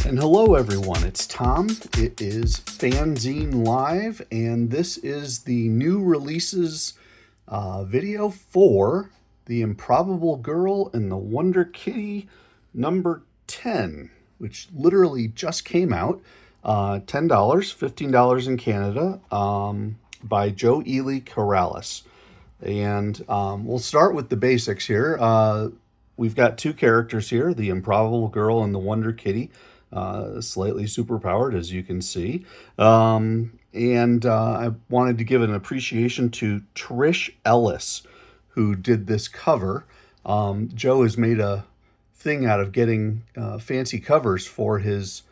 And hello everyone, it's Tom. It is FANzine Live, and this is the new releases video for The Improbable Girl and the Wonder Kitty number 10, which literally just came out. $10, $15 in Canada, by Joe Ely Carrales. And we'll start with the basics here. We've got two characters here, the Improbable Girl and the Wonder Kitty. Slightly superpowered, as you can see. I wanted to give an appreciation to Trish Ellis, who did this cover. Joe has made a thing out of getting fancy covers for his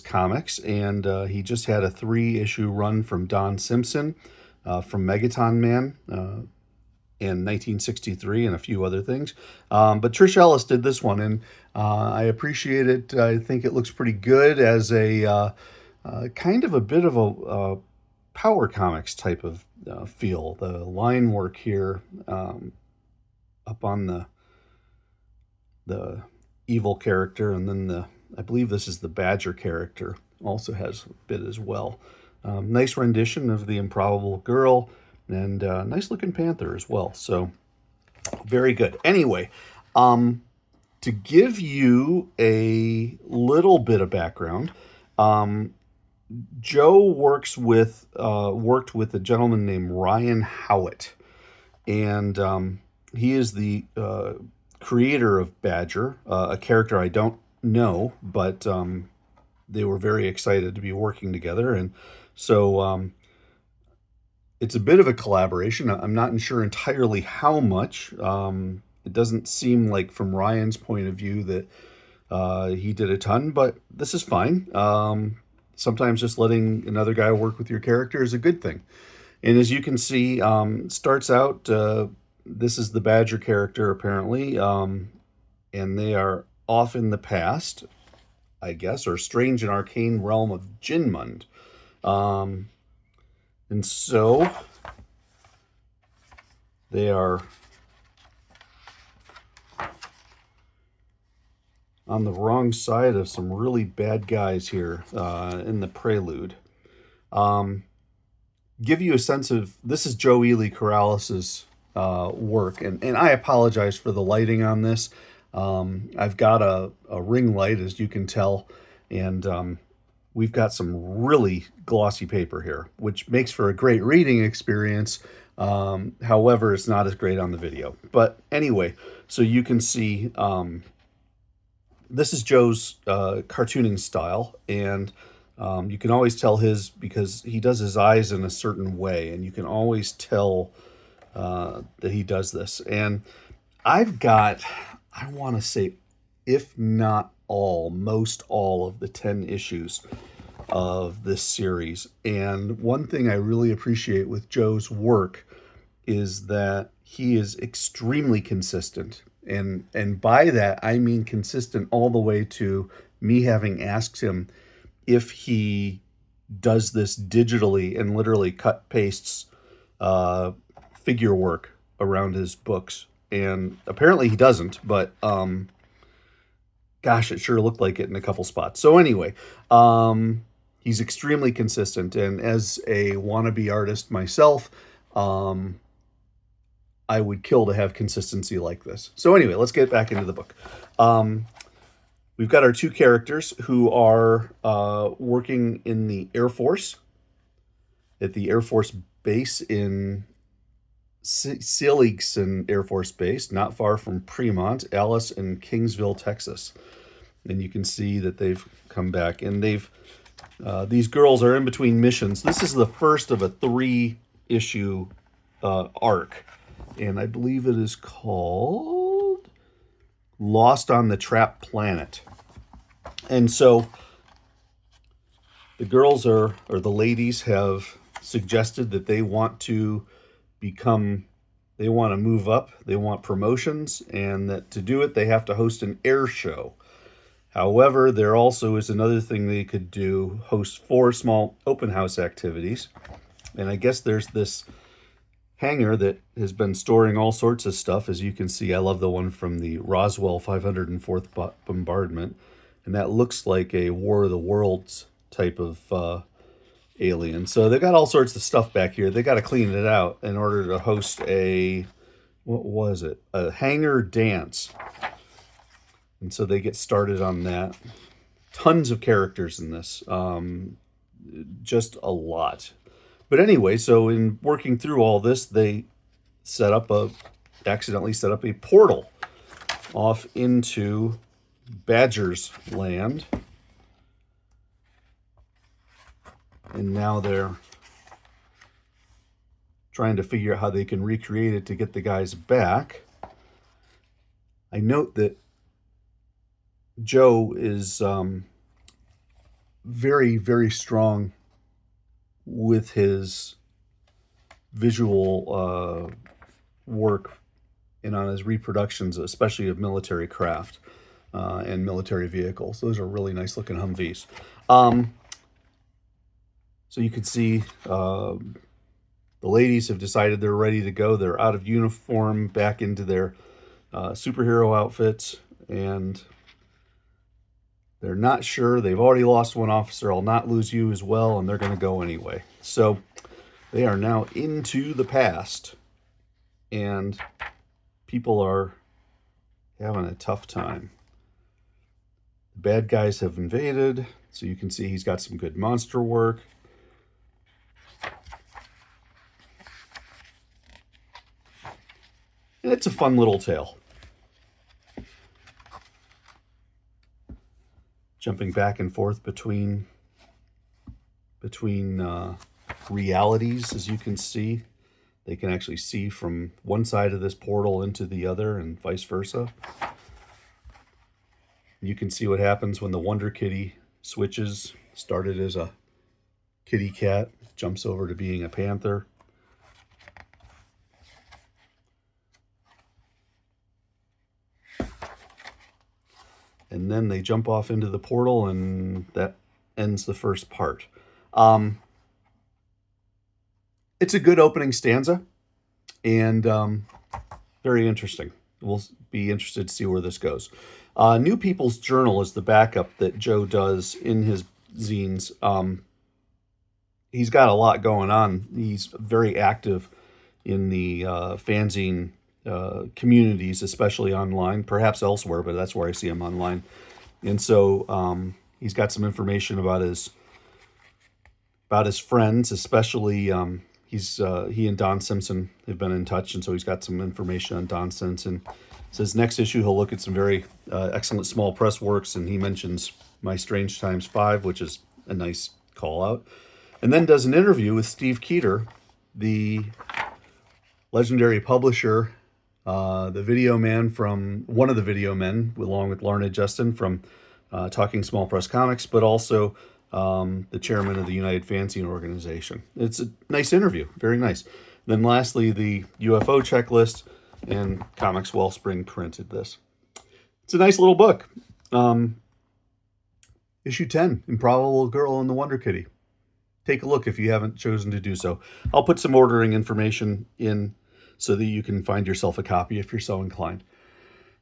comics, and he just had a 3-issue run from Don Simpson, from Megaton Man, in 1963, and a few other things. But Trish Ellis did this one, and I appreciate it. I think it looks pretty good as a kind of a bit of a Power Comics type of feel. The line work here, up on the evil character, and then I believe this is the Badger character, also has a bit as well. Nice rendition of the Improbable Girl, and nice looking panther as well. So very good. Anyway, to give you a little bit of background, Joe worked with a gentleman named Ryan Howitt, and he is the creator of Badger, a character I don't know, but they were very excited to be working together, and so it's a bit of a collaboration. I'm not sure entirely how much. It doesn't seem like, from Ryan's point of view, that he did a ton, but this is fine. Sometimes just letting another guy work with your character is a good thing. And as you can see, starts out, this is the Badger character, apparently, and they are off in the past, I guess, or strange and arcane realm of Jinmund. And so they are on the wrong side of some really bad guys here in the prelude. Give you a sense of, this is Joe Ely Carrales' work, and I apologize for the lighting on this. I've got a ring light, as you can tell, and we've got some really glossy paper here, which makes for a great reading experience. However, it's not as great on the video. But anyway, so you can see, this is Joe's cartooning style, and you can always tell because he does his eyes in a certain way, and you can always tell that he does this. And I've got, I want to say, if not most all of the 10 issues of this series. And one thing I really appreciate with Joe's work is that he is extremely consistent. And by that, I mean consistent all the way to me having asked him if he does this digitally and literally cut pastes figure work around his books. And apparently he doesn't, but gosh, it sure looked like it in a couple spots. So anyway, he's extremely consistent, and as a wannabe artist myself, I would kill to have consistency like this. So anyway, let's get back into the book. We've got our two characters who are working in the Air Force, at the Air Force Base in Seligson Air Force Base, not far from Fremont, Alice, and Kingsville, Texas. And you can see that they've come back, and these girls are in between missions. This is the first of a 3-issue arc, and I believe it is called Lost on the Trap Planet. And so the girls or the ladies have suggested that they want to move up, they want promotions, and that to do it, they have to host an air show. However, there also is another thing they could do, host 4 small open house activities. And I guess there's this hangar that has been storing all sorts of stuff. As you can see, I love the one from the Roswell 504th Bombardment. And that looks like a War of the Worlds type of alien. So they got all sorts of stuff back here. They got to clean it out in order to host a, what was it? A hangar dance. And so they get started on that. Tons of characters in this. Just a lot. But anyway, so in working through all this, they accidentally set up a portal off into Badger's land. And now they're trying to figure out how they can recreate it to get the guys back. I note that Joe is very, very strong with his visual work and on his reproductions, especially of military craft and military vehicles. Those are really nice looking Humvees. So you can see the ladies have decided they're ready to go. They're out of uniform, back into their superhero outfits, and they're not sure. They've already lost one officer. I'll not lose you as well, and they're going to go anyway. So they are now into the past, and people are having a tough time. The bad guys have invaded, so you can see he's got some good monster work. And it's a fun little tale. Jumping back and forth between realities, as you can see. They can actually see from one side of this portal into the other and vice versa. You can see what happens when the Wonder Kitty switches. Started as a kitty cat, jumps over to being a panther. And then they jump off into the portal, and that ends the first part. It's a good opening stanza, and very interesting. We'll be interested to see where this goes. New People's Journal is the backup that Joe does in his zines. He's got a lot going on. He's very active in the FANzine communities, especially online, perhaps elsewhere, but that's where I see him online. And so he's got some information about his friends, especially he and Don Simpson have been in touch, and so he's got some information on Don Simpson. Says next issue he'll look at some very excellent small press works, and he mentions My Strange Times 5, which is a nice call out. And then does an interview with Steve Keeter, the legendary publisher, the video man from one of the video men, along with Lorna Justin from Talking Small Press Comics, but also the chairman of the United FANzine Organization. It's a nice interview, very nice. Then lastly, the UFO checklist, and Comics Wellspring printed this. It's a nice little book. Issue 10, Improbable Girl and the Wonder Kitty. Take a look if you haven't chosen to do so. I'll put some ordering information in so that you can find yourself a copy if you're so inclined.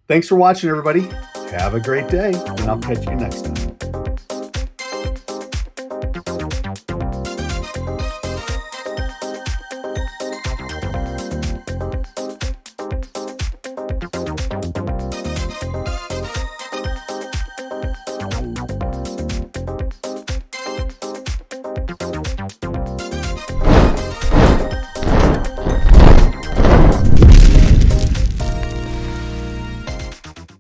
Thanks for watching, everybody. Have a great day, and I'll catch you next time.